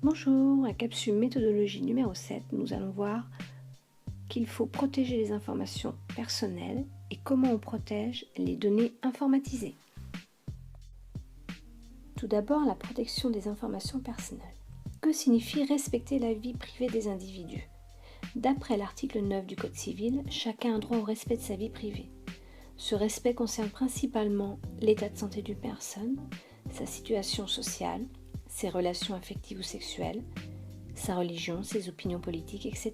Bonjour, à capsule méthodologie numéro 7, nous allons voir qu'il faut protéger les informations personnelles et comment on protège les données informatisées. Tout d'abord, la protection des informations personnelles. Que signifie respecter la vie privée des individus? D'après l'article 9 du Code civil, chacun a droit au respect de sa vie privée. Ce respect concerne principalement l'état de santé d'une personne, sa situation sociale, ses relations affectives ou sexuelles, sa religion, ses opinions politiques, etc.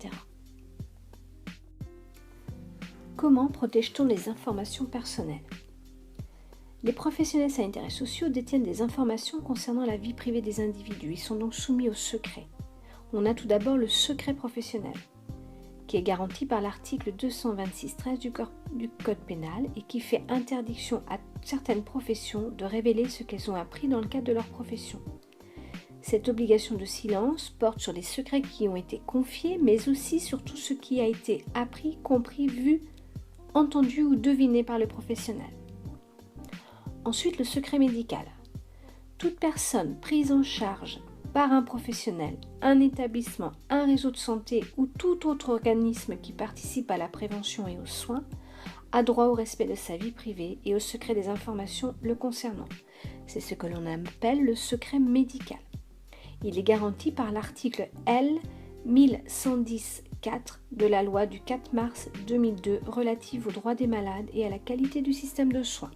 Comment protège-t-on les informations personnelles? Les professionnels sanitaires et sociaux détiennent des informations concernant la vie privée des individus. Ils sont donc soumis au secret. On a tout d'abord le secret professionnel, qui est garanti par l'article 226-13 du Code pénal et qui fait interdiction à certaines professions de révéler ce qu'elles ont appris dans le cadre de leur profession. Cette obligation de silence porte sur les secrets qui ont été confiés, mais aussi sur tout ce qui a été appris, compris, vu, entendu ou deviné par le professionnel. Ensuite, le secret médical. Toute personne prise en charge par un professionnel, un établissement, un réseau de santé ou tout autre organisme qui participe à la prévention et aux soins a droit au respect de sa vie privée et au secret des informations le concernant. C'est ce que l'on appelle le secret médical. Il est garanti par l'article L. 1110-4 de la loi du 4 mars 2002 relative aux droits des malades et à la qualité du système de soins.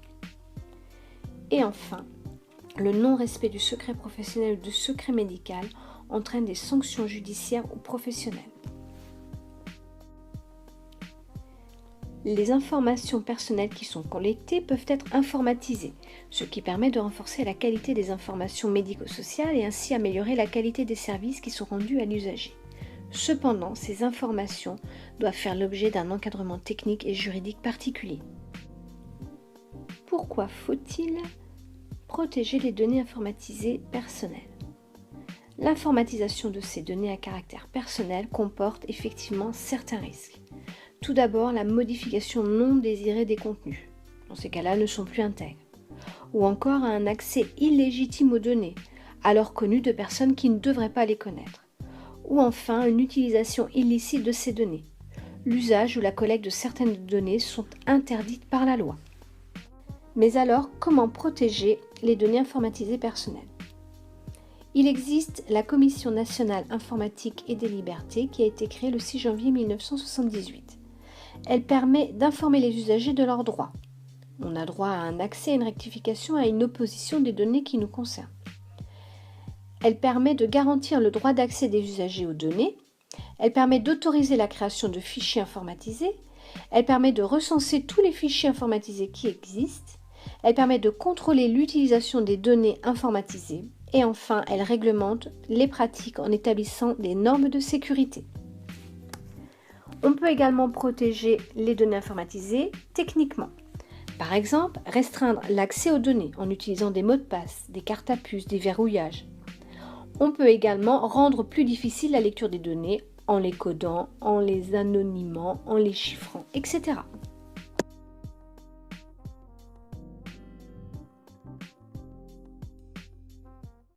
Et enfin, le non-respect du secret professionnel ou du secret médical entraîne des sanctions judiciaires ou professionnelles. Les informations personnelles qui sont collectées peuvent être informatisées, ce qui permet de renforcer la qualité des informations médico-sociales et ainsi améliorer la qualité des services qui sont rendus à l'usager. Cependant, ces informations doivent faire l'objet d'un encadrement technique et juridique particulier. Pourquoi faut-il protéger les données informatisées personnelles? L'informatisation de ces données à caractère personnel comporte effectivement certains risques. Tout d'abord, la modification non désirée des contenus. Dans ces cas-là, ne sont plus intègres. Ou encore un accès illégitime aux données, alors connues de personnes qui ne devraient pas les connaître. Ou enfin, une utilisation illicite de ces données. L'usage ou la collecte de certaines données sont interdites par la loi. Mais alors, comment protéger les données informatisées personnelles? Il existe la Commission nationale informatique et des libertés qui a été créée le 6 janvier 1978. Elle permet d'informer les usagers de leurs droits. On a droit à un accès, à une rectification, à une opposition des données qui nous concernent. Elle permet de garantir le droit d'accès des usagers aux données. Elle permet d'autoriser la création de fichiers informatisés. Elle permet de recenser tous les fichiers informatisés qui existent. Elle permet de contrôler l'utilisation des données informatisées. Et enfin, elle réglemente les pratiques en établissant des normes de sécurité. On peut également protéger les données informatisées techniquement. Par exemple, restreindre l'accès aux données en utilisant des mots de passe, des cartes à puce, des verrouillages. On peut également rendre plus difficile la lecture des données en les codant, en les anonymant, en les chiffrant, etc.